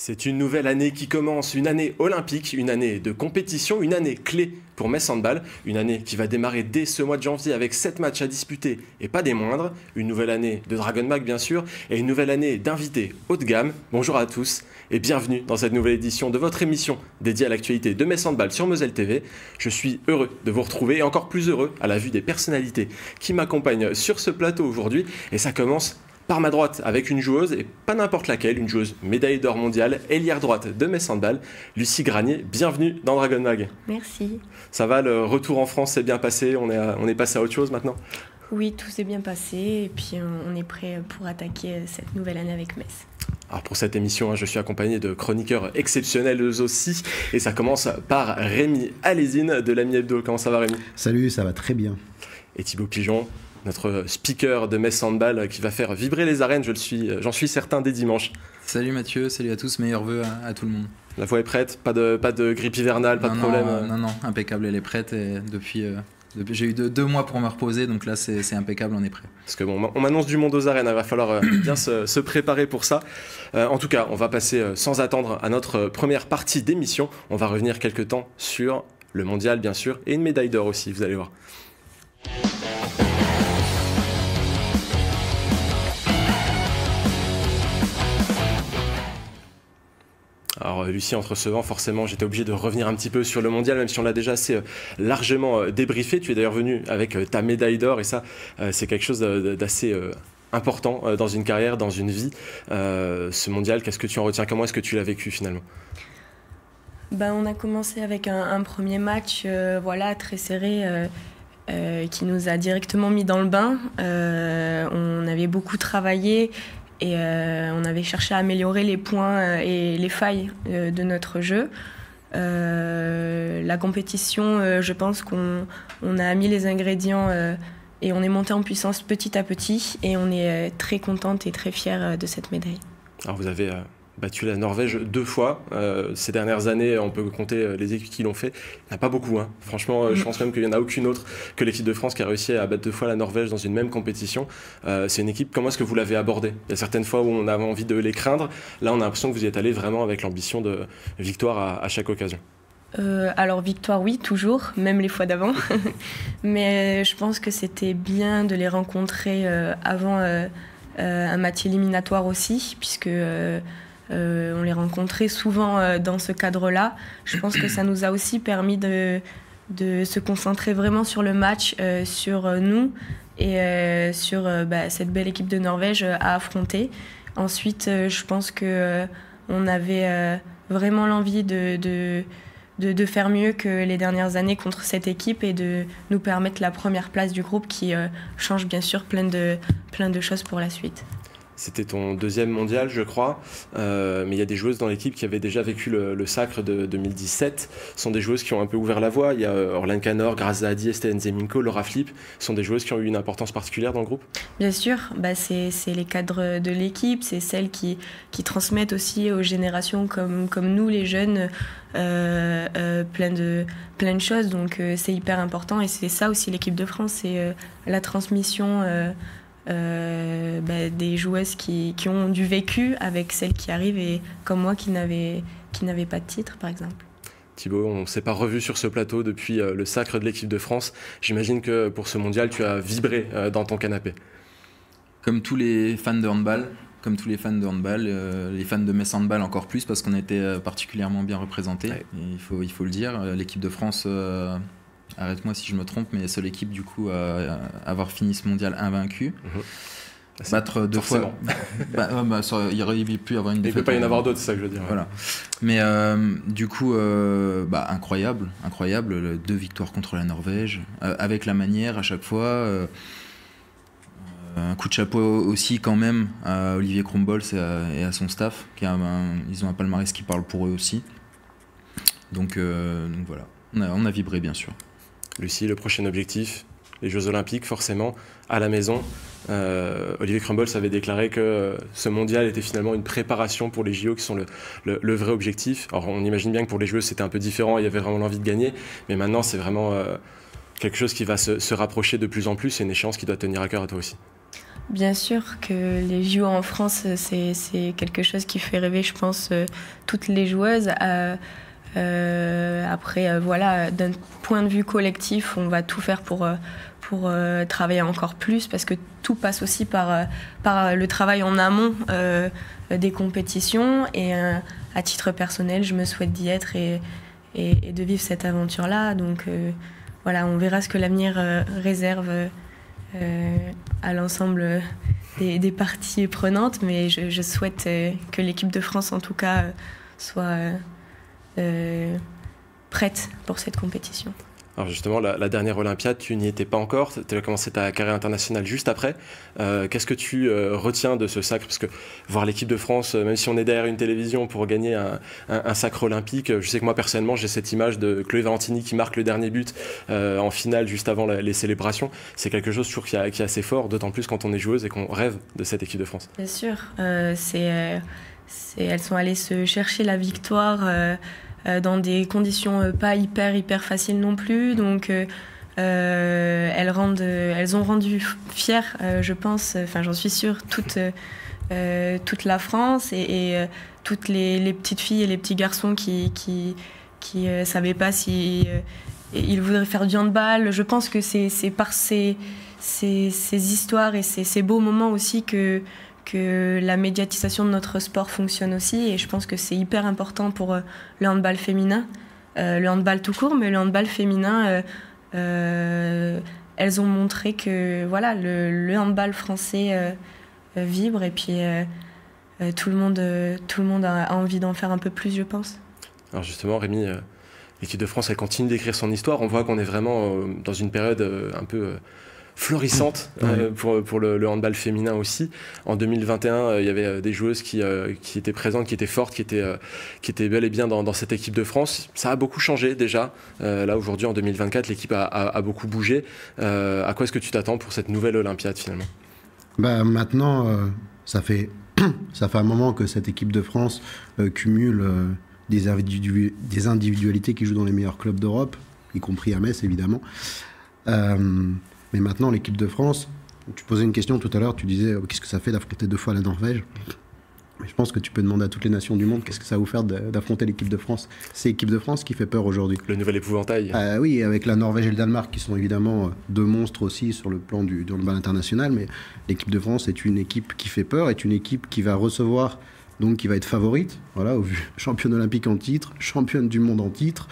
C'est une nouvelle année qui commence, une année olympique, une année de compétition, une année clé pour Metz Handball, une année qui va démarrer dès ce mois de janvier avec 7 matchs à disputer et pas des moindres, une nouvelle année de Dragon Mag bien sûr, et une nouvelle année d'invités haut de gamme. Bonjour à tous et bienvenue dans cette nouvelle édition de votre émission dédiée à l'actualité de Metz Handball sur Moselle TV. Je suis heureux de vous retrouver et encore plus heureux à la vue des personnalités qui m'accompagnent sur ce plateau aujourd'hui, et ça commence par ma droite avec une joueuse, et pas n'importe laquelle, une joueuse médaille d'or mondiale, ailière droite de Metz Handball, Lucie Granier. Bienvenue dans Dragon Mag. Merci. Ça va, le retour en France s'est bien passé, on est passé à autre chose maintenant? Oui, tout s'est bien passé et puis on est prêt pour attaquer cette nouvelle année avec Metz. Alors pour cette émission, je suis accompagné de chroniqueurs exceptionnels eux aussi, et ça commence par Rémi Alésine de l'Ami Hebdo. Comment ça va, Rémi? Salut, ça va très bien. Et Thibaut Pigeon, notre speaker de Metz Handball, qui va faire vibrer les arènes, j'en suis certain, dès dimanche. Salut Mathieu, salut à tous, meilleurs vœux à tout le monde. La voix est prête, pas de grippe hivernale, pas de problème? Non, impeccable, elle est prête, et depuis j'ai eu deux mois pour me reposer, donc là c'est impeccable, on est prêt. Parce que bon, on m'annonce du monde aux arènes, il va falloir bien se préparer pour ça. En tout cas, on va passer sans attendre à notre première partie d'émission. On va revenir quelques temps sur le mondial bien sûr, et une médaille d'or aussi, vous allez voir. Alors Lucie, en te recevant, forcément, j'étais obligé de revenir un petit peu sur le mondial, même si on l'a déjà assez largement débriefé. Tu es d'ailleurs venu avec ta médaille d'or, et ça, c'est quelque chose d'assez important dans une carrière, dans une vie. Ce mondial, qu'est-ce que tu en retiens? Comment est-ce que tu l'as vécu finalement? On a commencé avec un premier match très serré qui nous a directement mis dans le bain. On avait beaucoup travaillé. Et on avait cherché à améliorer les points et les failles de notre jeu. La compétition, je pense qu'on a mis les ingrédients et on est monté en puissance petit à petit. Et on est très contente et très fière de cette médaille. Alors vous avez battu la Norvège 2 fois. Ces dernières années, on peut compter les équipes qui l'ont fait. Il n'y en a pas beaucoup. Franchement, je pense même qu'il n'y en a aucune autre que l'équipe de France qui a réussi à battre 2 fois la Norvège dans une même compétition. C'est une équipe, comment est-ce que vous l'avez abordée? Il y a certaines fois où on avait envie de les craindre. Là, on a l'impression que vous y êtes allé vraiment avec l'ambition de victoire à chaque occasion. Alors victoire, oui, toujours, même les fois d'avant. Mais je pense que c'était bien de les rencontrer avant un match éliminatoire aussi, puisque... on les rencontrait souvent dans ce cadre-là. Je pense que ça nous a aussi permis de se concentrer vraiment sur le match, sur nous et sur cette belle équipe de Norvège à affronter. Ensuite, je pense qu'on avait vraiment l'envie de faire mieux que les dernières années contre cette équipe et de nous permettre la première place du groupe qui change bien sûr plein de choses pour la suite. C'était ton 2e mondial, je crois, mais il y a des joueuses dans l'équipe qui avaient déjà vécu le sacre de 2017. Ce sont des joueuses qui ont un peu ouvert la voie. Il y a Orlan Canor, Grace Zahadi, Estelle Nzeminko, Laura Flip. Ce sont des joueuses qui ont eu une importance particulière dans le groupe? Bien sûr, c'est les cadres de l'équipe, c'est celles qui transmettent aussi aux générations comme nous, les jeunes, plein de choses. Donc c'est hyper important, et c'est ça aussi l'équipe de France, c'est la transmission des joueuses qui ont du vécu avec celles qui arrivent, et comme moi qui n'avaient pas de titre par exemple. Thibaut, on ne s'est pas revu sur ce plateau depuis le sacre de l'équipe de France. J'imagine que pour ce mondial, tu as vibré dans ton canapé. Comme tous les fans de handball, les fans de Metz Handball encore plus, parce qu'on était particulièrement bien représentés. Ouais. Il faut le dire, l'équipe de France... arrête-moi si je me trompe, mais seule équipe du coup à avoir fini ce mondial invaincu. Battre 2 fois. Il aurait pu y avoir une défaite. Il ne peut pas y en avoir d'autres, c'est ça que je veux dire. Voilà. Mais du coup, incroyable. 2 victoires contre la Norvège, avec la manière à chaque fois. Un coup de chapeau aussi quand même à Olivier Krumbolz et à son staff. Ils ont un palmarès qui parle pour eux aussi. Donc voilà, on a vibré bien sûr. Lucie, le prochain objectif, les Jeux Olympiques, forcément, à la maison. Olivier Krumbolz avait déclaré que ce mondial était finalement une préparation pour les JO qui sont le vrai objectif. Alors on imagine bien que pour les Jeux c'était un peu différent, il y avait vraiment l'envie de gagner, mais maintenant c'est vraiment quelque chose qui va se rapprocher de plus en plus, et une échéance qui doit tenir à cœur à toi aussi. Bien sûr que les JO en France, c'est quelque chose qui fait rêver, je pense, toutes les joueuses. Après, voilà, d'un point de vue collectif, on va tout faire pour travailler encore plus, parce que tout passe aussi par le travail en amont des compétitions. Et à titre personnel, je me souhaite d'y être et de vivre cette aventure-là. Donc voilà, on verra ce que l'avenir réserve à l'ensemble des parties prenantes, mais je souhaite que l'équipe de France, en tout cas, soit prête pour cette compétition. Alors justement, la dernière Olympiade, tu n'y étais pas encore, tu as commencé ta carrière internationale juste après. Qu'est-ce que tu retiens de ce sacre? Parce que voir l'équipe de France, même si on est derrière une télévision pour gagner un sacre olympique, je sais que moi personnellement j'ai cette image de Chloé Valentini qui marque le dernier but en finale juste avant les célébrations. C'est quelque chose toujours qui est assez fort, d'autant plus quand on est joueuse et qu'on rêve de cette équipe de France. Bien sûr, elles sont allées se chercher la victoire dans des conditions pas hyper faciles non plus, donc elles ont rendu fière, je pense, enfin j'en suis sûre, toute la France et toutes les petites filles et les petits garçons qui savaient pas si ils voudraient faire du handball. Je pense que c'est par ces histoires et ces beaux moments aussi que la médiatisation de notre sport fonctionne aussi, et je pense que c'est hyper important pour le handball féminin, le handball tout court, mais le handball féminin, elles ont montré que voilà, le handball français vibre, et puis tout le monde a envie d'en faire un peu plus, je pense. Alors justement, Rémi, l'équipe de France, elle continue d'écrire son histoire. On voit qu'on est vraiment dans une période un peu florissante pour le handball féminin aussi. En 2021, il y avait des joueuses qui étaient présentes, qui étaient fortes, qui étaient bel et bien dans cette équipe de France. Ça a beaucoup changé déjà. Là, aujourd'hui, en 2024, l'équipe a beaucoup bougé. À quoi est-ce que tu t'attends pour cette nouvelle Olympiade, finalement? Maintenant, ça fait un moment que cette équipe de France cumule des individualités qui jouent dans les meilleurs clubs d'Europe, y compris à Metz, évidemment. Mais maintenant, l'équipe de France, tu posais une question tout à l'heure, tu disais qu'est-ce que ça fait d'affronter 2 fois la Norvège? Je pense que tu peux demander à toutes les nations du monde qu'est-ce que ça va vous faire d'affronter l'équipe de France. C'est l'équipe de France qui fait peur aujourd'hui. Le nouvel épouvantail. Oui, avec la Norvège et le Danemark qui sont évidemment 2 monstres aussi sur le plan du handball international, mais l'équipe de France est une équipe qui fait peur, est une équipe qui va recevoir, donc qui va être favorite, voilà, au vu championne olympique en titre, championne du monde en titre.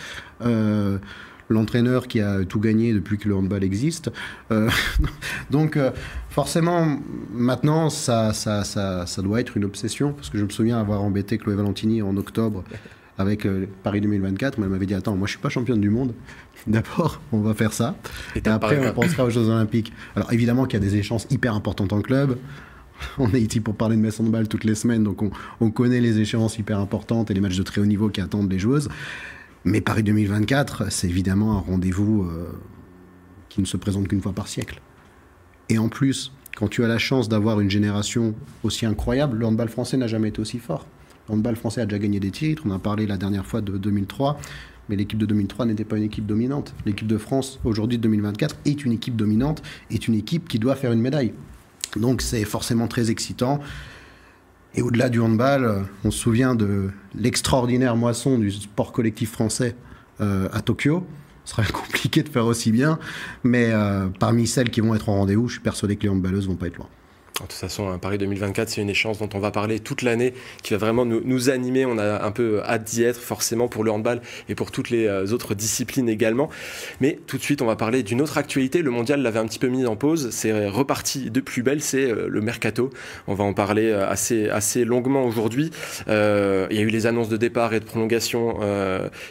L'entraîneur qui a tout gagné depuis que le handball existe. Donc forcément, maintenant, ça doit être une obsession, parce que je me souviens avoir embêté Chloé Valentini en octobre avec Paris 2024, mais elle m'avait dit « Attends, moi je suis pas championne du monde, d'abord on va faire ça, et après on pensera aux Jeux Olympiques ». Alors évidemment qu'il y a des échéances hyper importantes en club. On est ici pour parler de Metz Handball toutes les semaines, donc on connaît les échéances hyper importantes et les matchs de très haut niveau qui attendent les joueuses. Mais Paris 2024, c'est évidemment un rendez-vous qui ne se présente qu'une fois par siècle. Et en plus, quand tu as la chance d'avoir une génération aussi incroyable, le handball français n'a jamais été aussi fort. Le handball français a déjà gagné des titres, on a parlé la dernière fois de 2003, mais l'équipe de 2003 n'était pas une équipe dominante. L'équipe de France, aujourd'hui de 2024, est une équipe dominante, est une équipe qui doit faire une médaille. Donc c'est forcément très excitant. Et au-delà du handball, on se souvient de l'extraordinaire moisson du sport collectif français à Tokyo. Ce sera compliqué de faire aussi bien, mais parmi celles qui vont être en rendez-vous, je suis persuadé que les handballeuses vont pas être loin. De toute façon, Paris 2024, c'est une échéance dont on va parler toute l'année, qui va vraiment nous animer. On a un peu hâte d'y être, forcément, pour le handball et pour toutes les autres disciplines également. Mais tout de suite, on va parler d'une autre actualité. Le mondial l'avait un petit peu mis en pause. C'est reparti de plus belle, c'est le mercato. On va en parler assez longuement aujourd'hui. Il y a eu les annonces de départ et de prolongation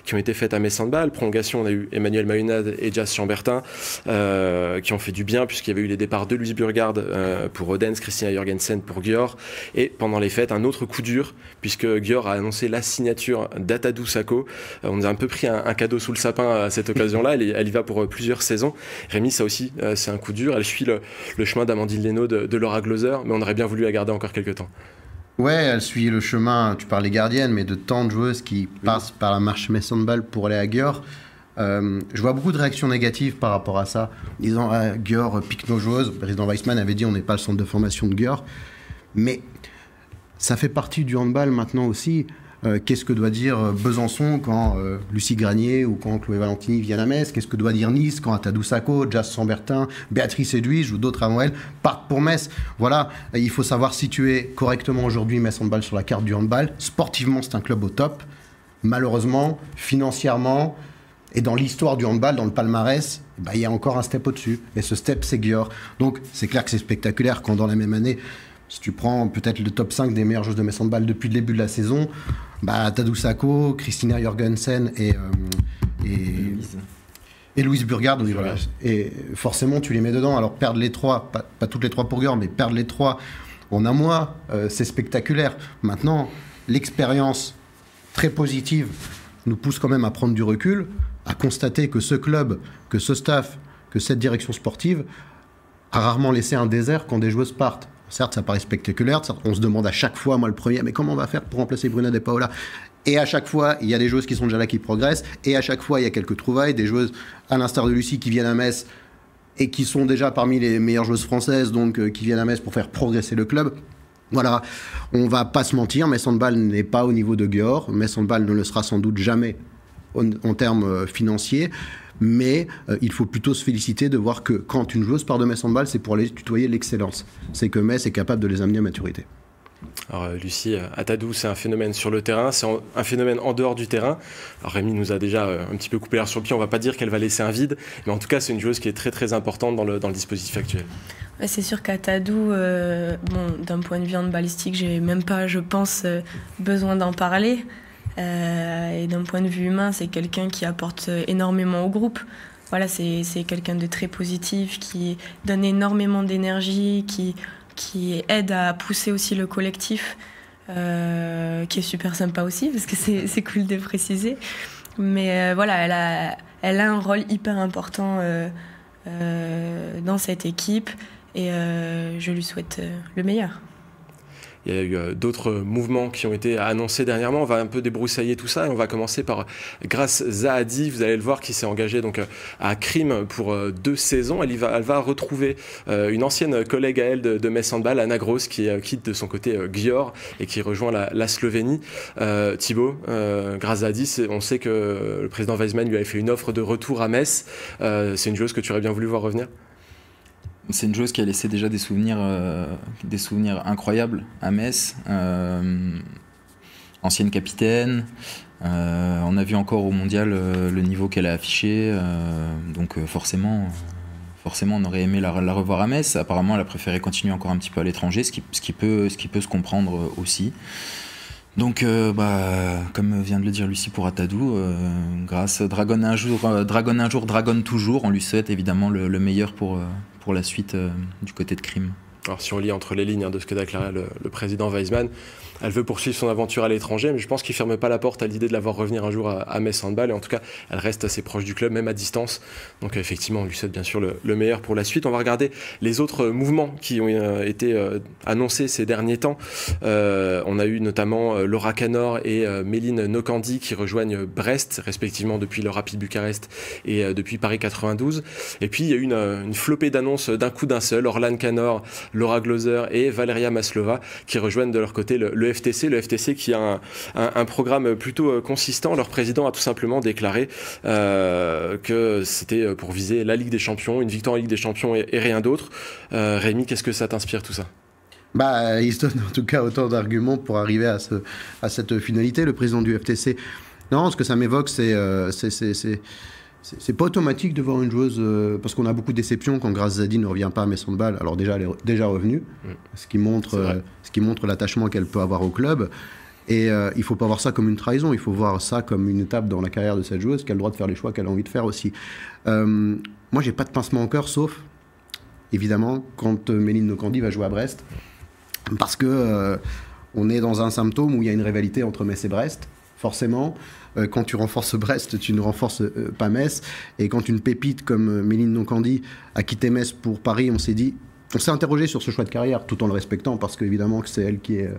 qui ont été faites à Metz Handball. Prolongation, on a eu Emmanuel Mahunad et Jas Chambertin qui ont fait du bien, puisqu'il y avait eu les départs de Louise Burgard pour Odense, Christina Jorgensen pour Győr, et pendant les fêtes un autre coup dur, puisque Győr a annoncé la signature d'Atadou Sakho. On nous a un peu pris un cadeau sous le sapin à cette occasion-là. Elle y va pour plusieurs saisons. Rémi, ça aussi c'est un coup dur. Elle suit le chemin d'Amandine Leno, de Laura Glauser, mais on aurait bien voulu la garder encore quelques temps. Ouais, elle suit le chemin, tu parlais gardienne, mais de tant de joueuses qui passent par la marche Metz Handball pour aller à Győr. Je vois beaucoup de réactions négatives par rapport à ça, disant Győr pique nos joueuses. Le président Weissman avait dit on n'est pas le centre de formation de Győr. Mais ça fait partie du handball maintenant aussi. Qu'est-ce que doit dire Besançon quand Lucie Granier ou quand Chloé Valentini viennent à Metz? Qu'est-ce que doit dire Nice quand Atadou Sakho, Jas Sambertin, Béatrice Edwige ou d'autres avant elle partent pour Metz? Voilà, il faut savoir situer correctement aujourd'hui Metz Handball sur la carte du handball. Sportivement, c'est un club au top. Malheureusement, financièrement et dans l'histoire du handball, dans le palmarès, il y a encore un step au-dessus. Et ce step, c'est Győr. Donc, c'est clair que c'est spectaculaire quand dans la même année, si tu prends peut-être le top 5 des meilleures joueuses de Metz Handball depuis le début de la saison, Atadou Sakho, Christina Jorgensen et Louise Burgard, oui, voilà. Et forcément, tu les mets dedans. Alors, perdre les trois, pas toutes les trois pour Győr, mais perdre les trois en un mois, c'est spectaculaire. Maintenant, l'expérience très positive nous pousse quand même à prendre du recul, à constater que ce club, que ce staff, que cette direction sportive a rarement laissé un désert quand des joueuses partent. Certes, ça paraît spectaculaire, on se demande à chaque fois, moi le premier, mais comment on va faire pour remplacer Bruna De Paola? Et à chaque fois, il y a des joueuses qui sont déjà là, qui progressent, et à chaque fois, il y a quelques trouvailles, des joueuses, à l'instar de Lucie, qui viennent à Metz, et qui sont déjà parmi les meilleures joueuses françaises, donc qui viennent à Metz pour faire progresser le club. Voilà, on va pas se mentir, Metz Handball n'est pas au niveau de Győr, Metz Handball ne le sera sans doute jamais en termes financiers, mais il faut plutôt se féliciter de voir que quand une joueuse part de Metz Handball, c'est pour aller tutoyer l'excellence. C'est que Metz est capable de les amener à maturité. Alors Lucie, Atadou, c'est un phénomène sur le terrain, c'est un phénomène en dehors du terrain. Alors Rémi nous a déjà un petit peu coupé l'air sur le pied, on ne va pas dire qu'elle va laisser un vide, mais en tout cas c'est une joueuse qui est très très importante dans le dispositif actuel. Ouais, c'est sûr qu'Atadou, d'un point de vue handballistique, j'ai même pas, je pense, besoin d'en parler. Et d'un point de vue humain, c'est quelqu'un qui apporte énormément au groupe. Voilà, c'est quelqu'un de très positif, qui donne énormément d'énergie, qui aide à pousser aussi le collectif, qui est super sympa aussi, parce que c'est cool de préciser. Mais voilà, elle a un rôle hyper important dans cette équipe, et je lui souhaite le meilleur. Il y a eu d'autres mouvements qui ont été annoncés dernièrement. On va un peu débroussailler tout ça et on va commencer par Grace Zahadi. Vous allez le voir, qui s'est engagée donc à Crime pour 2 saisons. Elle va retrouver une ancienne collègue à elle de Metz Handball, Anna Gross, qui quitte de son côté Győr et qui rejoint la Slovénie. Thibaut, Grace Zahadi, on sait que le président Weissman lui avait fait une offre de retour à Metz. C'est une joueuse que tu aurais bien voulu voir revenir? C'est une joueuse qui a laissé déjà des souvenirs incroyables à Metz. Ancienne capitaine. On a vu encore au mondial le niveau qu'elle a affiché. Donc forcément, on aurait aimé la revoir à Metz. Apparemment, elle a préféré continuer encore un petit peu à l'étranger, ce qui peut se comprendre aussi. Donc, comme vient de le dire Lucie pour Atadou, grâce Dragon un jour, Dragon toujours. On lui souhaite évidemment le meilleur pour la suite du côté de Crime. Alors si on lit entre les lignes de ce que déclarait le président Weissman, elle veut poursuivre son aventure à l'étranger, mais je pense qu'il ne ferme pas la porte à l'idée de la voir revenir un jour à Metz Handball, et en tout cas elle reste assez proche du club, même à distance. Donc effectivement on lui souhaite bien sûr le meilleur pour la suite. On va regarder les autres mouvements qui ont été annoncés ces derniers temps. On a eu notamment Laura Canor et Méline Nokandi qui rejoignent Brest, respectivement depuis le Rapid Bucarest et depuis Paris 92. Et puis il y a eu une flopée d'annonces d'un coup d'un seul. Orlan Canor, Laura Gloser et Valeria Maslova qui rejoignent de leur côté le FTC qui a un programme plutôt consistant. Leur président a tout simplement déclaré que c'était pour viser la Ligue des Champions, une victoire en Ligue des Champions et rien d'autre. Rémi, qu'est-ce que ça t'inspire tout ça? Il se donne en tout cas autant d'arguments pour arriver à cette finalité, le président du FTC. Non, ce que ça m'évoque, c'est pas automatique de voir une joueuse, parce qu'on a beaucoup de déceptions quand Grace Zahadi ne revient pas à Metz Handball. Alors déjà, elle est déjà revenue, ce qui montre l'attachement qu'elle peut avoir au club. Et il ne faut pas voir ça comme une trahison, il faut voir ça comme une étape dans la carrière de cette joueuse, qui a le droit de faire les choix qu'elle a envie de faire aussi. Moi, j'ai pas de pincement au cœur, sauf, évidemment, quand Méline Nokandi va jouer à Brest, parce que on est dans un symptôme où il y a une rivalité entre Metz et Brest, forcément. Quand tu renforces Brest, tu ne renforces pas Metz. Et quand une pépite comme Méline Nokandi a quitté Metz pour Paris, on s'est dit, On s'est interrogé sur ce choix de carrière, tout en le respectant, parce qu'évidemment que c'est elle qui est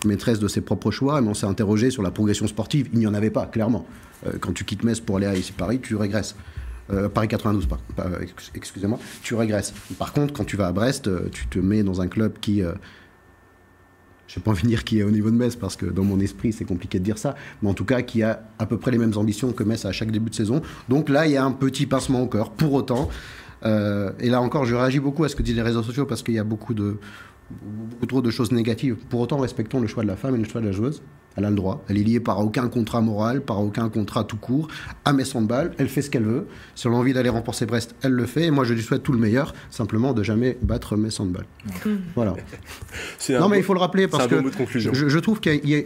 maîtresse de ses propres choix, mais on s'est interrogé sur la progression sportive. Il n'y en avait pas, clairement. Quand tu quittes Metz pour aller à Paris, tu régresses. Paris 92, excusez-moi, tu régresses. Par contre, quand tu vas à Brest, tu te mets dans un club qui... je n'ai pas envie de dire qui est au niveau de Metz, parce que dans mon esprit, c'est compliqué de dire ça, mais en tout cas, qui a à peu près les mêmes ambitions que Metz à chaque début de saison. Donc là, il y a un petit pincement au cœur. Pour autant... et là encore, je réagis beaucoup à ce que disent les réseaux sociaux parce qu'il y a beaucoup trop de choses négatives. Pour autant, respectons le choix de la femme et le choix de la joueuse. Elle a le droit. Elle est liée par aucun contrat moral, par aucun contrat tout court à Metz Handball. Elle fait ce qu'elle veut. Si elle a envie d'aller remporter Brest, elle le fait. Et moi, je lui souhaite tout le meilleur, simplement de jamais battre Metz Handball. Voilà. Non, mais il faut le rappeler parce que je trouve qu'il y a...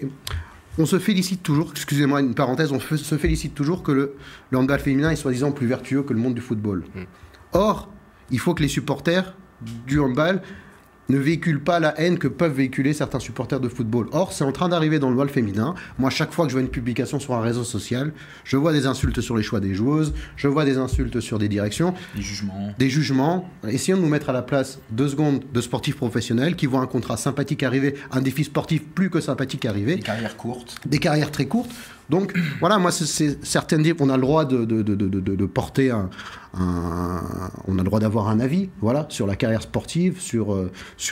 On se félicite toujours, excusez-moi une parenthèse, on se félicite toujours que le handball féminin est soi-disant plus vertueux que le monde du football. Or, il faut que les supporters du handball ne véhiculent pas la haine que peuvent véhiculer certains supporters de football. Or, c'est en train d'arriver dans le handball féminin. Moi, chaque fois que je vois une publication sur un réseau social, je vois des insultes sur les choix des joueuses, je vois des insultes sur des directions. Des jugements. Essayons de nous mettre à la place 2 secondes de sportifs professionnels qui voient un contrat sympathique arriver, un défi sportif plus que sympathique arriver. Des carrières courtes. Des carrières très courtes. Donc, voilà, moi, c'est certaines dire qu'on a le droit de porter on a le droit d'avoir un avis, voilà, sur la carrière sportive, sur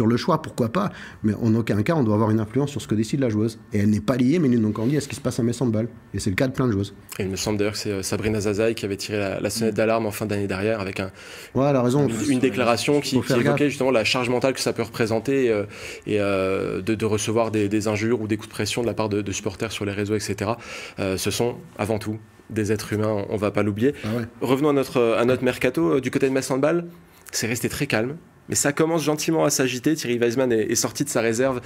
le choix, pourquoi pas. Mais en aucun cas, on doit avoir une influence sur ce que décide la joueuse. Et elle n'est pas liée, mais nous dit à ce qui se passe à Metz Handball. Et c'est le cas de plein de joueuses. Et il me semble d'ailleurs que c'est Sabrina Zazaï qui avait tiré la sonnette d'alarme en fin d'année dernière avec une déclaration qui évoquait justement la charge mentale que ça peut représenter et de recevoir des injures ou des coups de pression de la part de supporters sur les réseaux, etc. Ce sont avant tout des êtres humains, on ne va pas l'oublier. Ah ouais. Revenons à notre mercato. Du côté de Metz Handball, c'est resté très calme. Mais ça commence gentiment à s'agiter. Thierry Weisman est sorti de sa réserve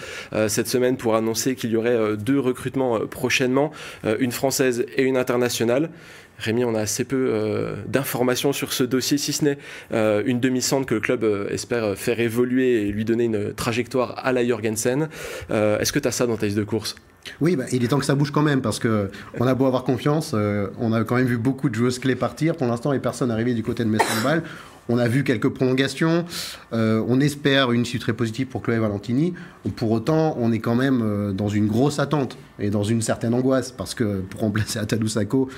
cette semaine pour annoncer qu'il y aurait 2 recrutements prochainement, une française et une internationale. Rémi, on a assez peu d'informations sur ce dossier, si ce n'est une demi-centre que le club espère faire évoluer et lui donner une trajectoire à la Jorgensen. Est-ce que tu as ça dans ta liste de course ? Oui, il est temps que ça bouge quand même, parce qu'on a beau avoir confiance, on a quand même vu beaucoup de joueuses clés partir. Pour l'instant, les personnes arrivées du côté de Metz Handball. On a vu quelques prolongations. On espère une issue très positive pour Chloé Valentini. Pour autant, on est quand même dans une grosse attente et dans une certaine angoisse, parce que pour remplacer Atadou Sakho,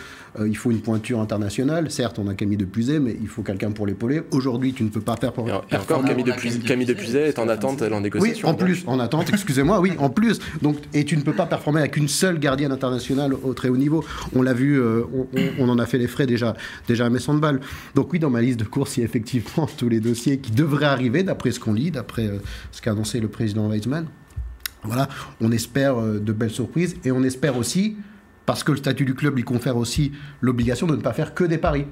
il faut une pointure internationale. Certes, on a Camille Depuzet, mais il faut quelqu'un pour l'épauler. Aujourd'hui, tu ne peux pas performer. Et encore, Camille Depuzet est en attente, elle est en négociation. Oui, en plus, en attente, excusez-moi, oui, en plus. Donc, et tu ne peux pas performer avec une seule gardienne internationale au très haut niveau. On l'a vu, on en a fait les frais déjà à Metz Handball. Donc oui, dans ma liste de courses, il y a effectivement tous les dossiers qui devraient arriver, d'après ce qu'on lit, d'après ce qu'a annoncé le président Weizmann. Voilà, on espère de belles surprises, et on espère aussi, parce que le statut du club lui confère aussi l'obligation de ne pas faire que des paris.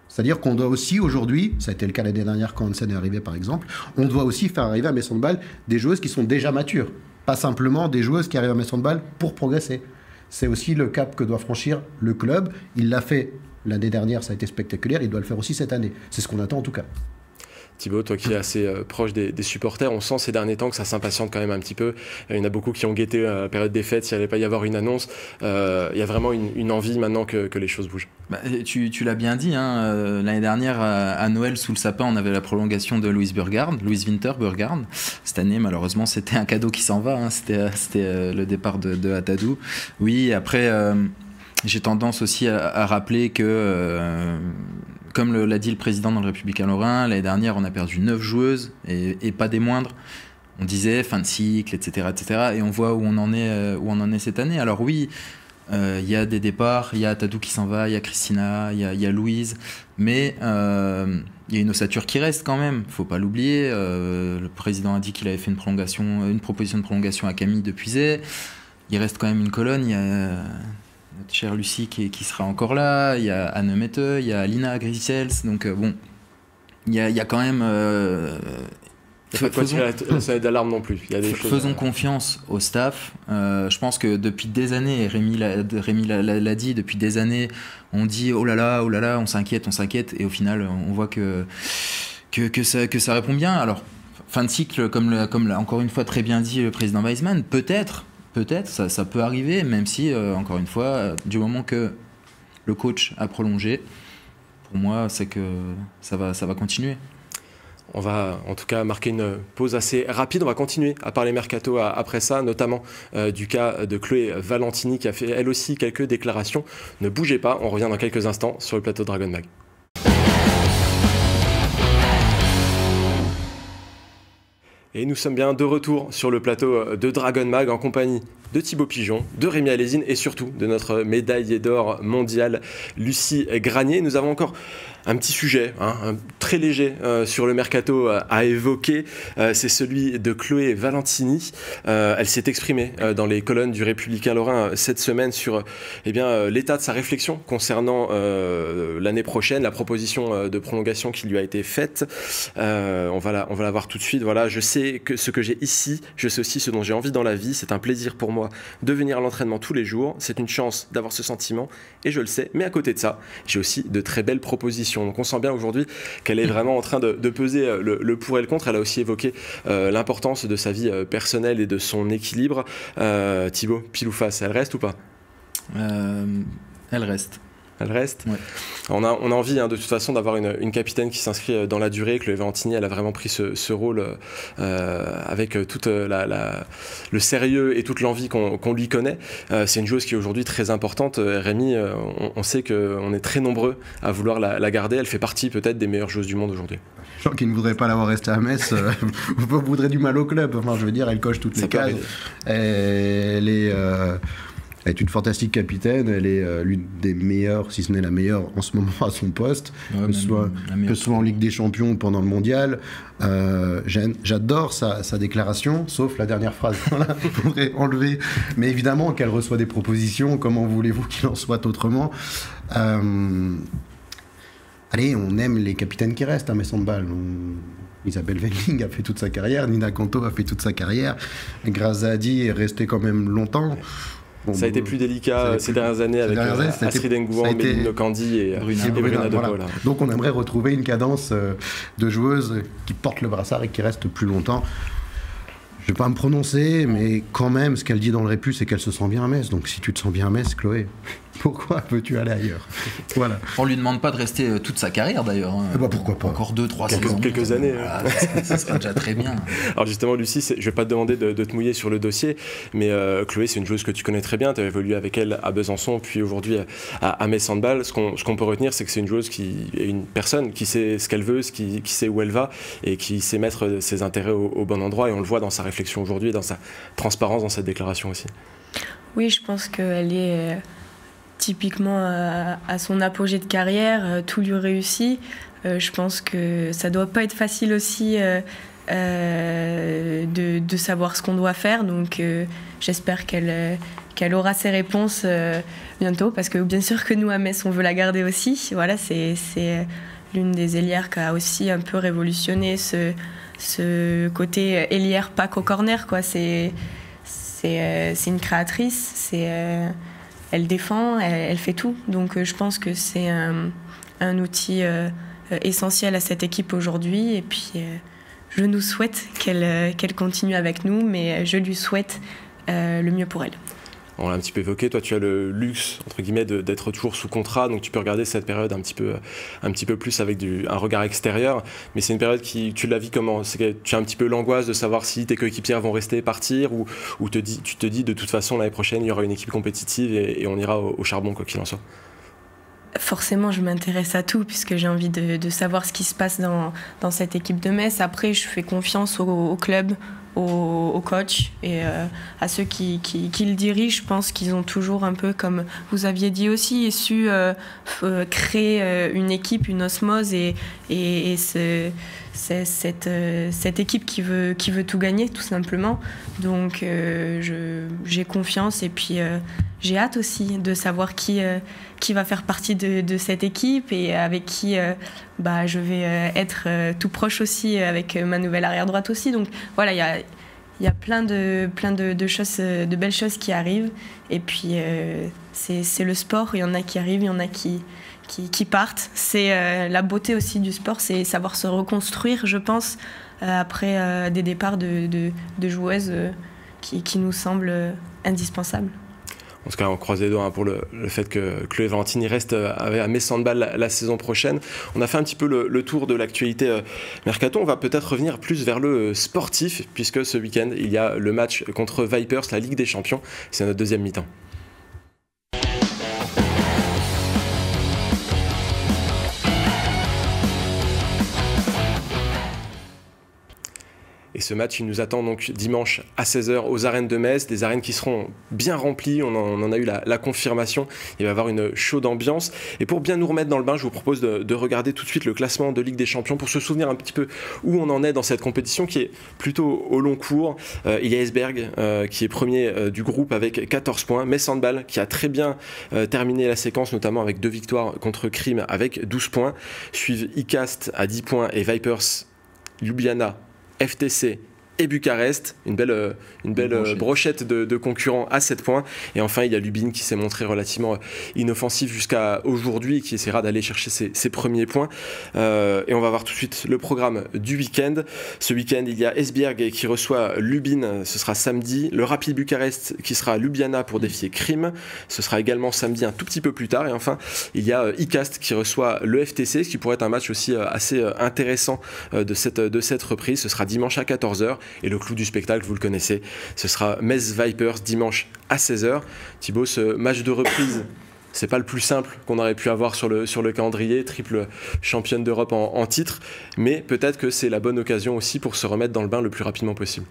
C'est-à-dire qu'on doit aussi aujourd'hui, ça a été le cas l'année dernière quand Hansen est arrivé par exemple, on doit aussi faire arriver à Metz Handball des joueuses qui sont déjà matures, pas simplement des joueuses qui arrivent à Metz Handball pour progresser. C'est aussi le cap que doit franchir le club. Il l'a fait l'année dernière, ça a été spectaculaire, il doit le faire aussi cette année. C'est ce qu'on attend en tout cas. Thibaut, toi qui es assez proche des supporters, on sent ces derniers temps que ça s'impatiente quand même un petit peu. Il y en a beaucoup qui ont guetté la période des fêtes, s'il n'allait pas y avoir une annonce. Il y a vraiment une envie maintenant que les choses bougent. Tu l'as bien dit, hein, l'année dernière à Noël, sous le sapin, on avait la prolongation de Louise Winter Burgard. Cette année, malheureusement, c'était un cadeau qui s'en va, hein. C'était le départ de Atadou. Oui, après, j'ai tendance aussi à rappeler que... comme l'a dit le président dans le Républicain Lorrain, l'année dernière, on a perdu 9 joueuses et pas des moindres. On disait fin de cycle, etc., etc. Et on voit où on en est cette année. Alors oui, il y a des départs, il y a Atadou qui s'en va, il y a Christina, il y a Louise. Mais il y a une ossature qui reste quand même. Il ne faut pas l'oublier. Le président a dit qu'il avait fait une proposition de prolongation à Camille Depuzet. Il reste quand même une colonne. Il y a notre chère Lucie qui sera encore là, il y a Anne Mette, il y a Lina Grisels, donc bon, il y a quand même... Il n'y a pas de quoi tirer la sonnette d'alarme non plus. Il y a des choses, faisons confiance au staff. Je pense que depuis des années, et Rémi l'a dit, depuis des années, on dit oh là là, on s'inquiète, et au final, on voit que ça répond bien. Alors, fin de cycle, comme l'a encore une fois très bien dit le président Weizmann, peut-être, ça peut arriver, même si, encore une fois, du moment que le coach a prolongé, pour moi, c'est que ça va continuer. On va en tout cas marquer une pause assez rapide. On va continuer à parler mercato après ça, notamment du cas de Chloé Valentini qui a fait elle aussi quelques déclarations. Ne bougez pas, on revient dans quelques instants sur le plateau de Dragon Mag. Et nous sommes bien de retour sur le plateau de Dragon Mag en compagnie de Thibaut Pigeon, de Rémi Alésine et surtout de notre médaillée d'or mondiale Lucie Granier. Nous avons encore un petit sujet, très léger sur le mercato à évoquer, c'est celui de Chloé Valentini. Elle s'est exprimée dans les colonnes du Républicain Lorrain cette semaine sur l'état de sa réflexion concernant l'année prochaine, la proposition de prolongation qui lui a été faite. On va la voir tout de suite. Voilà, je sais que ce que j'ai ici, je sais aussi ce dont j'ai envie dans la vie. C'est un plaisir pour moi de venir à l'entraînement tous les jours. C'est une chance d'avoir ce sentiment et je le sais. Mais à côté de ça, j'ai aussi de très belles propositions. Donc on sent bien aujourd'hui qu'elle est vraiment en train de peser le pour et le contre. Elle a aussi évoqué l'importance de sa vie personnelle et de son équilibre. Thibaut, pile ou face, elle reste ou pas ? Elle reste. Elle reste. Ouais. On a envie de toute façon d'avoir une capitaine qui s'inscrit dans la durée. Chloé Valentini, elle a vraiment pris ce rôle avec tout le sérieux et toute l'envie qu'on lui connaît. C'est une joueuse qui est aujourd'hui très importante. Rémi, on sait qu'on est très nombreux à vouloir la garder. Elle fait partie peut-être des meilleures joueuses du monde aujourd'hui. Les gens qui ne voudraient pas l'avoir restée à Metz voudraient du mal au club. Enfin, je veux dire, elle coche toutes les cases. Elle est une fantastique capitaine, elle est l'une des meilleures, si ce n'est la meilleure en ce moment à son poste, que ce soit en Ligue des Champions pendant le Mondial. J'adore sa déclaration, sauf la dernière phrase, il faudrait enlever. Mais évidemment qu'elle reçoit des propositions, comment voulez-vous qu'il en soit autrement ? Allez, on aime les capitaines qui restent à Metz Handball. Isabelle Wendling a fait toute sa carrière, Nina Kanto a fait toute sa carrière, Grazadi est restée quand même longtemps. Ça a été plus délicat ces dernières années avec Astrid Ngouan, Méline Nokandi et Bruna Depo. Voilà. Donc on aimerait retrouver une cadence de joueuses qui portent le brassard et qui restent plus longtemps. Je ne vais pas me prononcer, mais quand même, ce qu'elle dit dans le Répu, c'est qu'elle se sent bien à Metz. Donc si tu te sens bien à Metz, Chloé, pourquoi veux-tu aller ailleurs ? Voilà. On ne lui demande pas de rester toute sa carrière d'ailleurs. Pourquoi pas ? Encore 2-3 saisons. Quelques années. Voilà, ça sera déjà très bien. Alors justement, Lucie, je ne vais pas te demander de te mouiller sur le dossier, mais Chloé, c'est une joueuse que tu connais très bien. Tu as évolué avec elle à Besançon, puis aujourd'hui à Metz Handball. Ce qu'on peut retenir, c'est que c'est une joueuse qui est une personne qui sait ce qu'elle veut, qui sait où elle va et qui sait mettre ses intérêts au bon endroit. Et on le voit dans sa réflexion aujourd'hui, dans sa transparence, dans cette déclaration aussi. Oui, je pense qu'elle est typiquement à son apogée de carrière, tout lui réussit. Je pense que ça doit pas être facile aussi de savoir ce qu'on doit faire, donc j'espère qu'elle aura ses réponses bientôt, parce que bien sûr que nous à Metz on veut la garder aussi. Voilà, c'est l'une des ailières qui a aussi un peu révolutionné ce côté ailière pas qu'au corner, quoi. C'est une créatrice, elle défend, elle fait tout. Donc je pense que c'est un outil essentiel à cette équipe aujourd'hui. Et puis je nous souhaite qu'elle continue avec nous, mais je lui souhaite le mieux pour elle. On l'a un petit peu évoqué, toi tu as le luxe entre guillemets d'être toujours sous contrat, donc tu peux regarder cette période un petit peu plus avec un regard extérieur, mais c'est une période qui, tu la vis comment ? C'est que tu as un petit peu l'angoisse de savoir si tes coéquipières vont rester, partir, ou tu te dis de toute façon l'année prochaine il y aura une équipe compétitive et on ira au charbon quoi qu'il en soit. Forcément, je m'intéresse à tout puisque j'ai envie de savoir ce qui se passe dans cette équipe de Metz. Après, je fais confiance au club, au coach et à ceux qui le dirigent. Je pense qu'ils ont toujours un peu, comme vous aviez dit aussi, su créer une équipe, une osmose et c'est cette équipe qui veut tout gagner tout simplement. Donc j'ai confiance et puis j'ai hâte aussi de savoir qui va faire partie de cette équipe et avec qui je vais être tout proche aussi avec ma nouvelle arrière droite aussi. Donc voilà, il y a plein de choses, de belles choses qui arrivent et puis c'est le sport, il y en a qui arrivent, il y en a qui partent. C'est la beauté aussi du sport, c'est savoir se reconstruire, je pense, après des départs de joueuses qui nous semblent indispensables. En tout cas, on croise les doigts pour le fait que Chloé Valentini reste à Metz Handball la saison prochaine. On a fait un petit peu le tour de l'actualité mercato. On va peut-être revenir plus vers le sportif, puisque ce week-end, il y a le match contre Vipers, la Ligue des Champions. C'est notre deuxième mi-temps. Et ce match, il nous attend donc dimanche à 16h aux arènes de Metz, des arènes qui seront bien remplies, on en a eu la confirmation, il va y avoir une chaude ambiance. Et pour bien nous remettre dans le bain, je vous propose de regarder tout de suite le classement de Ligue des Champions pour se souvenir un petit peu où on en est dans cette compétition qui est plutôt au long cours. Il y a Esbjerg qui est premier du groupe avec 14 points, Metz Handball qui a très bien terminé la séquence, notamment avec 2 victoires contre Krim avec 12 points. Suivent ICAST à 10 points et Vipers, Ljubljana, FTC et Bucarest, une belle brochette de concurrents à 7 points. Et enfin, il y a Lubin qui s'est montré relativement inoffensif jusqu'à aujourd'hui et qui essaiera d'aller chercher ses premiers points. Et on va voir tout de suite le programme du week-end. Ce week-end, il y a Esbjerg qui reçoit Lubin, ce sera samedi. Le Rapid Bucarest qui sera à Ljubljana pour défier Krim, ce sera également samedi un tout petit peu plus tard. Et enfin, il y a ICAST qui reçoit le FTC, ce qui pourrait être un match aussi assez intéressant de cette reprise. Ce sera dimanche à 14h. Et le clou du spectacle, vous le connaissez, ce sera Metz Vipers dimanche à 16h. Thibaut, ce match de reprise, c'est pas le plus simple qu'on aurait pu avoir sur le calendrier, triple championne d'Europe en titre, mais peut-être que c'est la bonne occasion aussi pour se remettre dans le bain le plus rapidement possible.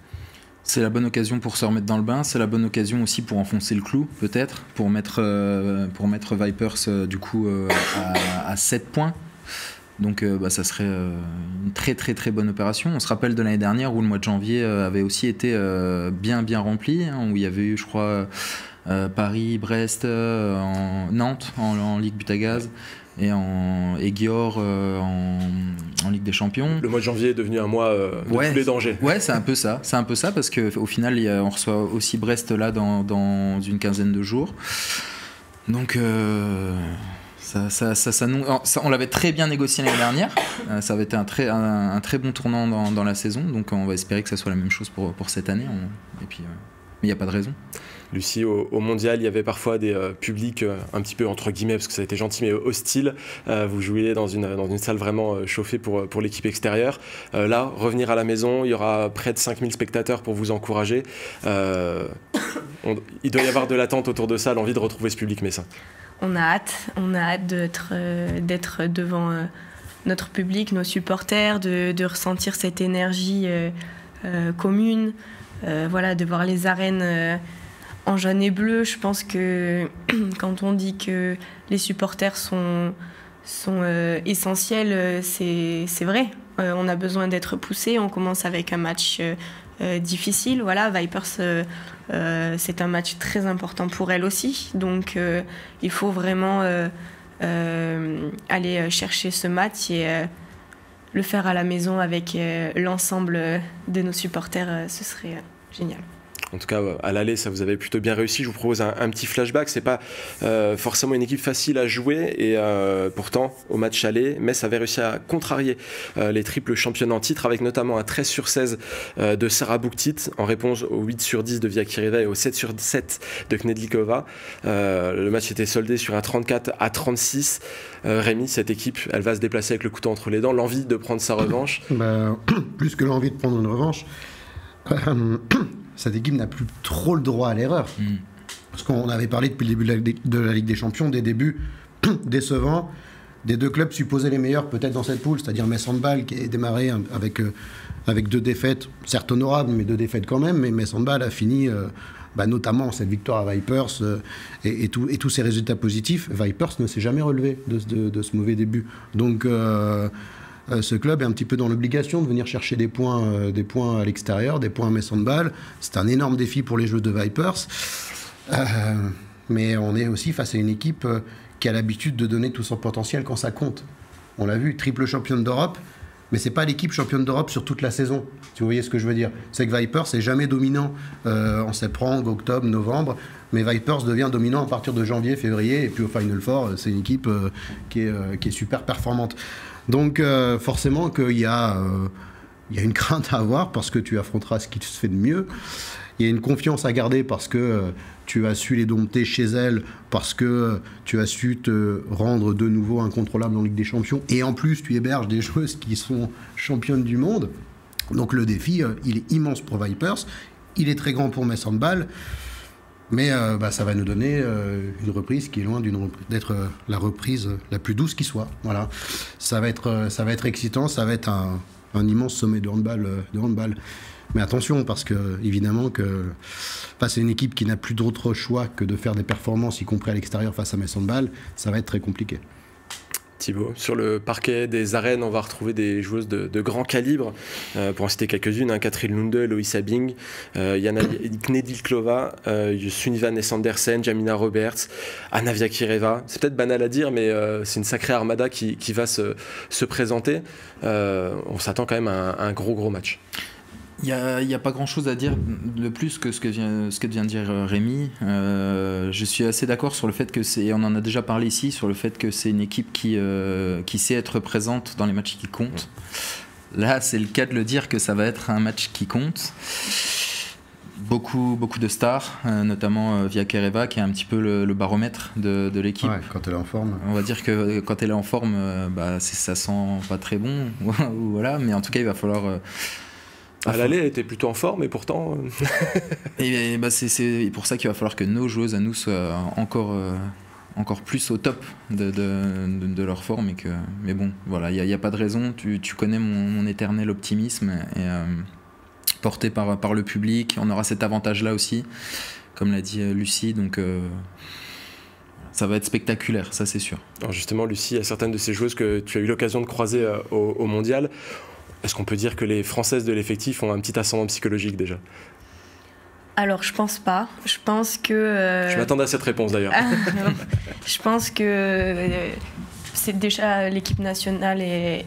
C'est la bonne occasion pour se remettre dans le bain, c'est la bonne occasion aussi pour enfoncer le clou, peut-être, pour mettre Vipers du coup à 7 points. Donc ça serait une très très très bonne opération. On se rappelle de l'année dernière où le mois de janvier avait aussi été bien rempli, hein, où il y avait eu, je crois, Paris, Brest, Nantes en Ligue Butagaz et Győr en Ligue des Champions. Le mois de janvier est devenu un mois de tous les dangers. Ouais, c'est un peu ça parce qu'au final on reçoit aussi Brest là dans une quinzaine de jours. Donc on l'avait très bien négocié l'année dernière. Ça avait été un très bon tournant dans la saison. Donc on va espérer que ça soit la même chose pour cette année. Mais il n'y a pas de raison. Lucie, au mondial, il y avait parfois des publics un petit peu entre guillemets, parce que ça a été gentil, mais hostiles. Vous jouiez dans une salle vraiment chauffée pour l'équipe extérieure. Là, revenir à la maison, il y aura près de 5000 spectateurs pour vous encourager. Il doit y avoir de l'attente autour de ça, l'envie de retrouver ce public messin. On a hâte d'être devant notre public, nos supporters, de ressentir cette énergie commune, de voir les arènes en jaune et bleu. Je pense que quand on dit que les supporters sont essentiels, c'est vrai. On a besoin d'être poussé. On commence avec un match difficile. Vipers, c'est un match très important pour elle aussi. Donc, il faut vraiment aller chercher ce match et le faire à la maison avec l'ensemble de nos supporters. Ce serait génial. En tout cas, à l'aller, ça vous avez plutôt bien réussi. Je vous propose un petit flashback. C'est pas forcément une équipe facile à jouer. Et pourtant, au match aller, Metz avait réussi à contrarier les triples championnes en titre, avec notamment un 13/16 de Sarah Bouktit en réponse au 8/10 de Vyakireva et au 7/7 de Knedlikova. Le match était soldé sur un 34-36. Rémi, cette équipe, elle va se déplacer avec le couteau entre les dents. L'envie de prendre sa revanche. Plus que l'envie de prendre une revanche. Cette équipe n'a plus trop le droit à l'erreur. Parce qu'on avait parlé depuis le début de la Ligue des Champions, des débuts décevants, des deux clubs supposés les meilleurs peut-être dans cette poule, c'est-à-dire Metz Handball qui est démarré avec 2 défaites, certes honorables, mais 2 défaites quand même, mais Metz Handball a fini, notamment cette victoire à Vipers et tous ces résultats positifs. Vipers ne s'est jamais relevé de ce mauvais début. Donc ce club est un petit peu dans l'obligation de venir chercher des points à l'extérieur, des points à Metz Handball. C'est un énorme défi pour les joueurs de Vipers. Mais on est aussi face à une équipe qui a l'habitude de donner tout son potentiel quand ça compte. On l'a vu, triple championne d'Europe, mais c'est pas l'équipe championne d'Europe sur toute la saison. Si vous voyez ce que je veux dire. C'est que Vipers n'est jamais dominant en septembre, octobre, novembre, mais Vipers devient dominant à partir de janvier, février, et puis au Final Four, c'est une équipe qui est super performante. Donc forcément qu'il y a une crainte à avoir parce que tu affronteras ce qui se fait de mieux. il y a une confiance à garder parce que tu as su les dompter chez elles, parce que tu as su te rendre de nouveau incontrôlable en Ligue des Champions, et en plus tu héberges des joueuses qui sont championnes du monde. Donc le défi, il est immense pour Vipers, il est très grand pour Metz Handball, mais ça va nous donner une reprise qui est loin d'être la reprise la plus douce qui soit. Voilà. Ça va être excitant, ça va être un immense sommet de handball. Mais attention, parce que évidemment que face à une équipe qui n'a plus d'autre choix que de faire des performances, y compris à l'extérieur face à Metz Handball, ça va être très compliqué. Thibaut, sur le parquet des arènes, on va retrouver des joueuses de grand calibre, pour en citer quelques-unes, Catherine Lunde, Loïsa Bing, Yana Knedilklova, Sunniva Nessandersen, Jamina Roberts, Anna Viakireva. C'est peut-être banal à dire, mais c'est une sacrée armada qui va se présenter. On s'attend quand même à un gros match. Il n'y a pas grand-chose à dire de plus que ce que vient de dire Rémi. Je suis assez d'accord sur le fait que on en a déjà parlé ici, sur le fait que c'est une équipe qui sait être présente dans les matchs qui comptent. Là, c'est le cas de le dire que ça va être un match qui compte. Beaucoup de stars, notamment Viakireva, qui est un petit peu le baromètre de l'équipe. Ouais, quand elle est en forme. On va dire que quand elle est en forme, ça sent pas très bon. Voilà, mais en tout cas, il va falloir... À l'aller, elle était plutôt en forme, et pourtant... c'est pour ça qu'il va falloir que nos joueuses à nous soient encore plus au top de leur forme. Mais bon, voilà, il n'y a pas de raison. Tu connais mon éternel optimisme, et porté par le public. On aura cet avantage-là aussi, comme l'a dit Lucie, donc... ça va être spectaculaire, ça c'est sûr. Alors justement, Lucie, il y a certaines de ces joueuses que tu as eu l'occasion de croiser au Mondial. Est-ce qu'on peut dire que les Françaises de l'effectif ont un petit ascendant psychologique déjà ? Alors, je pense pas. Je pense que... Je m'attendais à cette réponse d'ailleurs. Je pense que c'est déjà l'équipe nationale et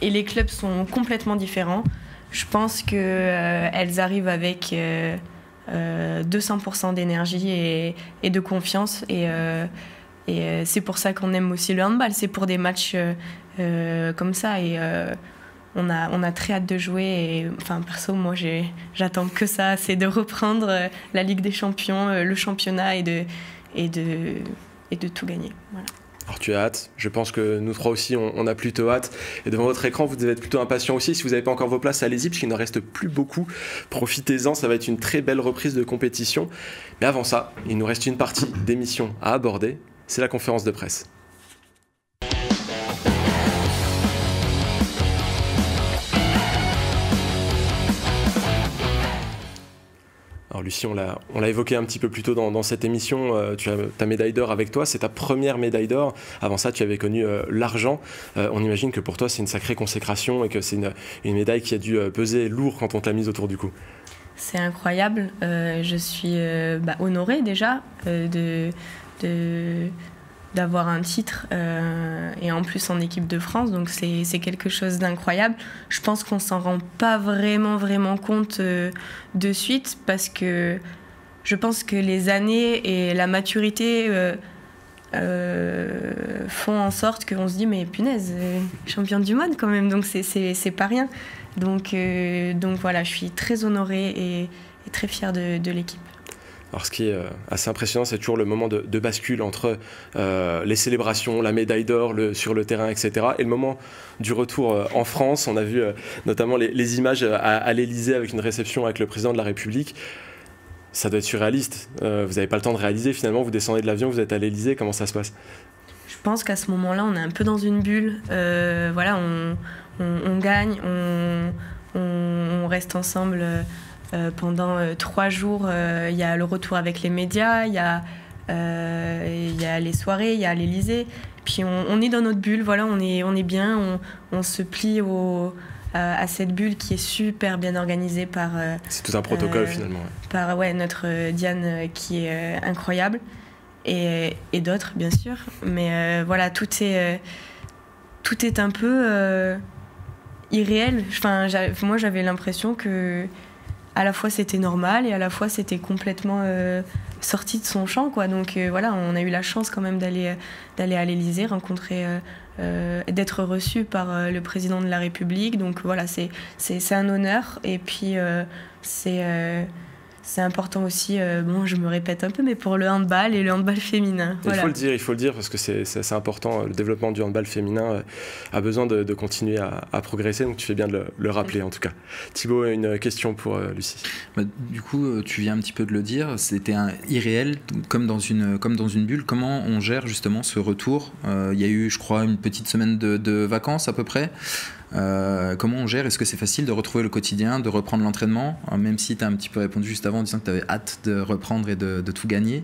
les clubs sont complètement différents. Je pense qu'elles arrivent avec 200% d'énergie et de confiance. Et c'est pour ça qu'on aime aussi le handball. C'est pour des matchs comme ça. Et on a très hâte de jouer. Et, enfin, perso, moi, j'attends que ça. C'est de reprendre la Ligue des Champions, le championnat et de tout gagner. Voilà. Alors tu as hâte, je pense que nous trois aussi on a plutôt hâte, et devant votre écran vous devez être plutôt impatients aussi. Si vous n'avez pas encore vos places, allez-y parce qu'il n'en reste plus beaucoup, profitez-en, ça va être une très belle reprise de compétition. Mais avant ça, il nous reste une partie d'émission à aborder, c'est la conférence de presse. Alors Lucie, on l'a évoqué un petit peu plus tôt dans cette émission, tu as ta médaille d'or avec toi, c'est ta première médaille d'or. Avant ça, tu avais connu l'argent. On imagine que pour toi, c'est une sacrée consécration et que c'est une médaille qui a dû peser lourd quand on t'a mise autour du cou. C'est incroyable. Je suis honorée déjà d'avoir un titre et en plus en équipe de France, donc c'est quelque chose d'incroyable. Je pense qu'on s'en rend pas vraiment compte de suite, parce que je pense que les années et la maturité font en sorte qu'on se dit mais punaise, championne du monde quand même, donc c'est pas rien. Donc voilà, je suis très honorée et très fière de l'équipe. Alors ce qui est assez impressionnant, c'est toujours le moment de bascule entre les célébrations, la médaille d'or sur le terrain, etc. et le moment du retour en France. On a vu notamment les images à l'Élysée avec une réception avec le président de la République. Ça doit être surréaliste. Vous n'avez pas le temps de réaliser finalement, vous descendez de l'avion, vous êtes à l'Élysée, comment ça se passe ? Je pense qu'à ce moment-là, on est un peu dans une bulle. Voilà, on gagne, on reste ensemble... pendant 3 jours, il y a le retour avec les médias, il y a les soirées, il y a l'Élysée. Puis on est dans notre bulle, voilà, on est bien, on se plie à cette bulle qui est super bien organisée par... c'est tout un protocole finalement. Par notre Diane qui est incroyable, et d'autres bien sûr. Mais voilà, tout est un peu irréel. Enfin, moi j'avais l'impression que... à la fois c'était normal et à la fois c'était complètement sorti de son champ, quoi. Donc voilà, on a eu la chance quand même d'aller à l'Élysée, rencontrer, d'être reçu par le président de la République. Donc voilà, c'est un honneur, et puis c'est important aussi, bon, je me répète un peu, mais pour le handball et le handball féminin. Voilà. Il faut le dire parce que c'est important. Le développement du handball féminin a besoin de continuer à progresser, donc tu fais bien de le rappeler en tout cas. Thibaut, une question pour Lucie. Du coup, tu viens un petit peu de le dire, c'était irréel, comme dans une bulle. Comment on gère justement ce retour ? Il y a eu, je crois, une petite semaine de vacances à peu près. Comment on gère ? Est-ce que c'est facile de retrouver le quotidien, de reprendre l'entraînement, même si tu as un petit peu répondu juste avant en disant que tu avais hâte de reprendre et de tout gagner.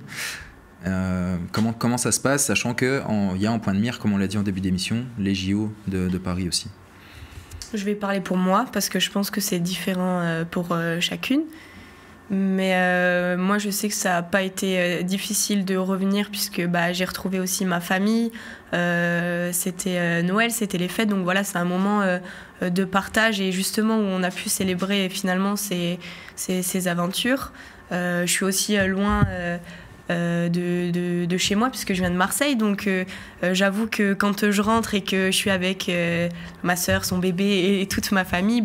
Comment ça se passe, sachant qu'il y a en point de mire, comme on l'a dit en début d'émission, les JO de Paris aussi. Je vais parler pour moi parce que je pense que c'est différent pour chacune. Mais moi, je sais que ça n'a pas été difficile de revenir puisque j'ai retrouvé aussi ma famille. C'était Noël, c'était les fêtes. Donc voilà, c'est un moment de partage et justement où on a pu célébrer finalement ces aventures. Je suis aussi loin de chez moi puisque je viens de Marseille. Donc j'avoue que quand je rentre et que je suis avec ma sœur, son bébé et toute ma famille,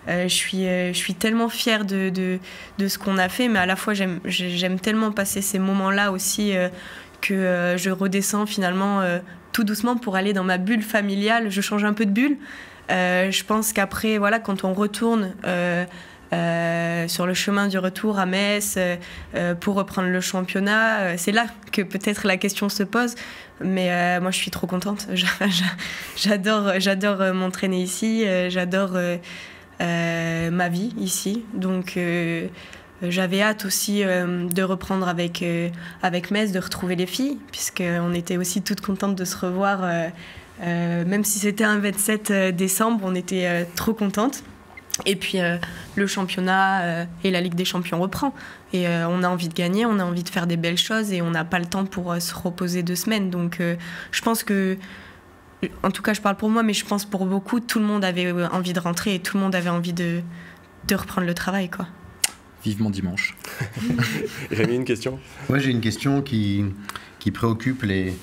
je suis tellement fière de ce qu'on a fait, mais à la fois j'aime tellement passer ces moments-là aussi que je redescends finalement tout doucement pour aller dans ma bulle familiale. Je change un peu de bulle. Je pense qu'après, voilà, quand on retourne sur le chemin du retour à Metz pour reprendre le championnat, c'est là que peut-être la question se pose. Mais moi, je suis trop contente. J'adore m'entraîner ici. J'adore ma vie ici. Donc j'avais hâte aussi de reprendre avec Metz, de retrouver les filles, puisqu'on était aussi toutes contentes de se revoir. Même si c'était un 27 décembre, on était trop contentes. Et puis le championnat et la Ligue des Champions reprend. Et on a envie de gagner, on a envie de faire des belles choses et on n'a pas le temps pour se reposer 2 semaines. Donc je pense que, en tout cas je parle pour moi, mais je pense pour beaucoup, tout le monde avait envie de rentrer et tout le monde avait envie de reprendre le travail, quoi. Vivement dimanche. Rémi, une question ? Moi, j'ai une question qui préoccupe les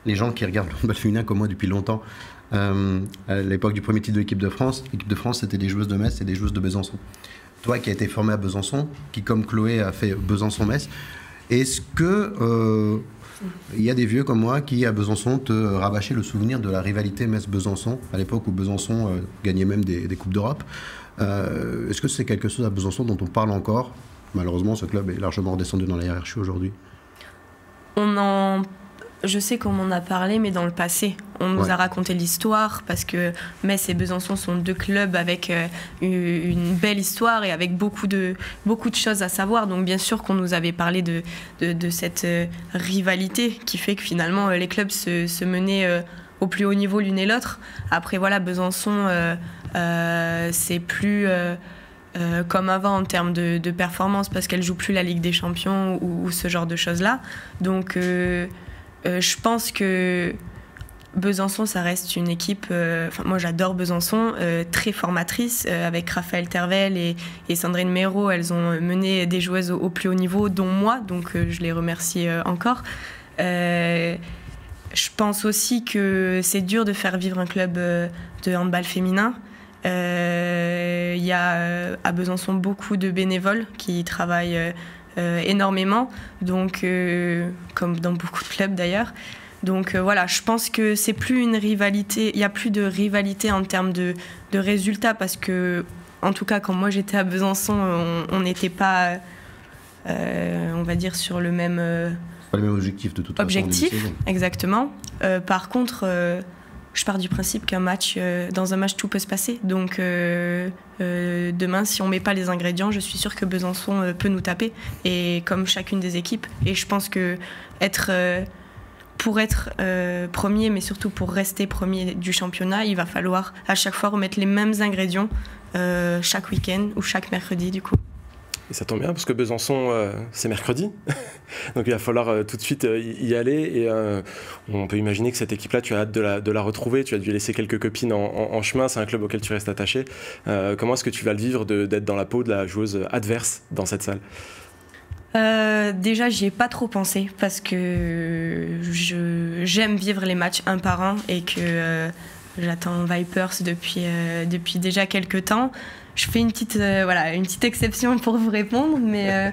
gens qui regardent le handball féminin comme moi depuis longtemps. À l'époque du premier titre de l'équipe de France, c'était des joueuses de Metz et des joueuses de Besançon. Toi qui as été formé à Besançon, qui comme Chloé a fait Besançon-Metz, est-ce que il y a des vieux comme moi qui à Besançon te rabâchaient le souvenir de la rivalité Metz-Besançon, à l'époque où Besançon gagnait même des Coupes d'Europe? Est-ce que c'est quelque chose à Besançon dont on parle encore? Malheureusement, ce club est largement redescendu dans la hiérarchie aujourd'hui. Je sais qu'on m'en a parlé, mais dans le passé. On nous a raconté l'histoire, parce que Metz et Besançon sont 2 clubs avec une belle histoire et avec beaucoup de choses à savoir. Donc bien sûr qu'on nous avait parlé de cette rivalité qui fait que finalement les clubs se menaient au plus haut niveau l'une et l'autre. Après voilà, Besançon, c'est plus... comme avant en termes de performance, parce qu'elle joue plus la Ligue des Champions ou ce genre de choses-là. Donc... je pense que Besançon, ça reste une équipe... moi, j'adore Besançon, très formatrice, avec Raphaël Tervel et Sandrine Méraud. Elles ont mené des joueuses au plus haut niveau, dont moi, donc je les remercie encore. Je pense aussi que c'est dur de faire vivre un club de handball féminin. Il y a à Besançon beaucoup de bénévoles qui travaillent... énormément, donc comme dans beaucoup de clubs d'ailleurs. Donc voilà, je pense que c'est plus une rivalité, il n'y a plus de rivalité en termes de résultats, parce que, en tout cas, quand moi j'étais à Besançon, on n'était pas, on va dire, sur le même... pas le même objectif de toute façon. Objectif, exactement. Par contre, je pars du principe dans un match, tout peut se passer. Donc demain, si on ne met pas les ingrédients, je suis sûre que Besançon peut nous taper, et comme chacune des équipes. Et je pense que pour être premier, mais surtout pour rester premier du championnat, il va falloir à chaque fois remettre les mêmes ingrédients chaque week-end ou chaque mercredi du coup. Et ça tombe bien parce que Besançon, c'est mercredi. Donc il va falloir tout de suite y aller. Et on peut imaginer que cette équipe-là, tu as hâte de la retrouver. Tu as dû laisser quelques copines en chemin. C'est un club auquel tu restes attaché. Comment est-ce que tu vas le vivre d'être dans la peau de la joueuse adverse dans cette salle ? Déjà, j'y ai pas trop pensé parce que j'aime vivre les matchs un par un et que j'attends Vipers depuis déjà quelques temps. Je fais une petite exception pour vous répondre, mais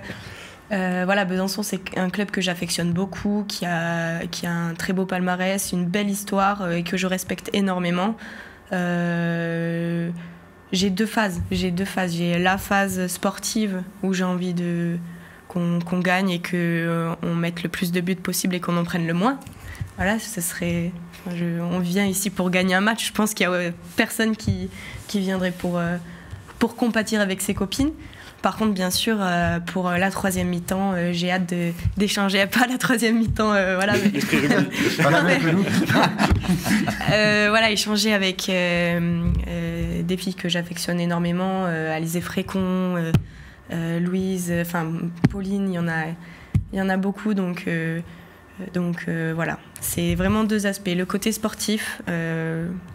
voilà, Besançon, c'est un club que j'affectionne beaucoup, qui a un très beau palmarès, une belle histoire et que je respecte énormément. J'ai deux phases. J'ai la phase sportive où j'ai envie qu'on gagne et qu'on mette le plus de buts possible et qu'on en prenne le moins. Voilà, on vient ici pour gagner un match. Je pense qu'il n'y a personne qui viendrait pour compatir avec ses copines. Par contre, bien sûr, pour la troisième mi-temps, j'ai hâte d'échanger. Pas la troisième mi-temps, voilà. Voilà, échanger avec des filles que j'affectionne énormément, Alizé Frécon, Louise, enfin Pauline, il y en a beaucoup, donc voilà. C'est vraiment deux aspects. Le côté sportif,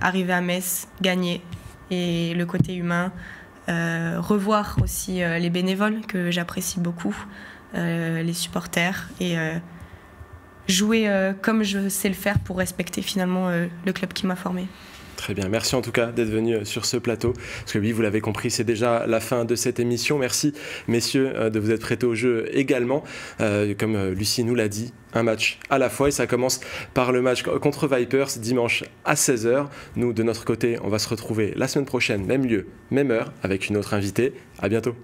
arriver à Metz, gagner, et le côté humain. Revoir aussi les bénévoles que j'apprécie beaucoup, les supporters, et jouer comme je sais le faire pour respecter finalement le club qui m'a formé. Très bien, merci en tout cas d'être venu sur ce plateau, parce que oui, vous l'avez compris, c'est déjà la fin de cette émission. Merci messieurs de vous être prêtés au jeu également. Comme Lucie nous l'a dit, un match à la fois, et ça commence par le match contre Vipers dimanche à 16h. Nous, de notre côté, on va se retrouver la semaine prochaine, même lieu, même heure, avec une autre invitée. À bientôt.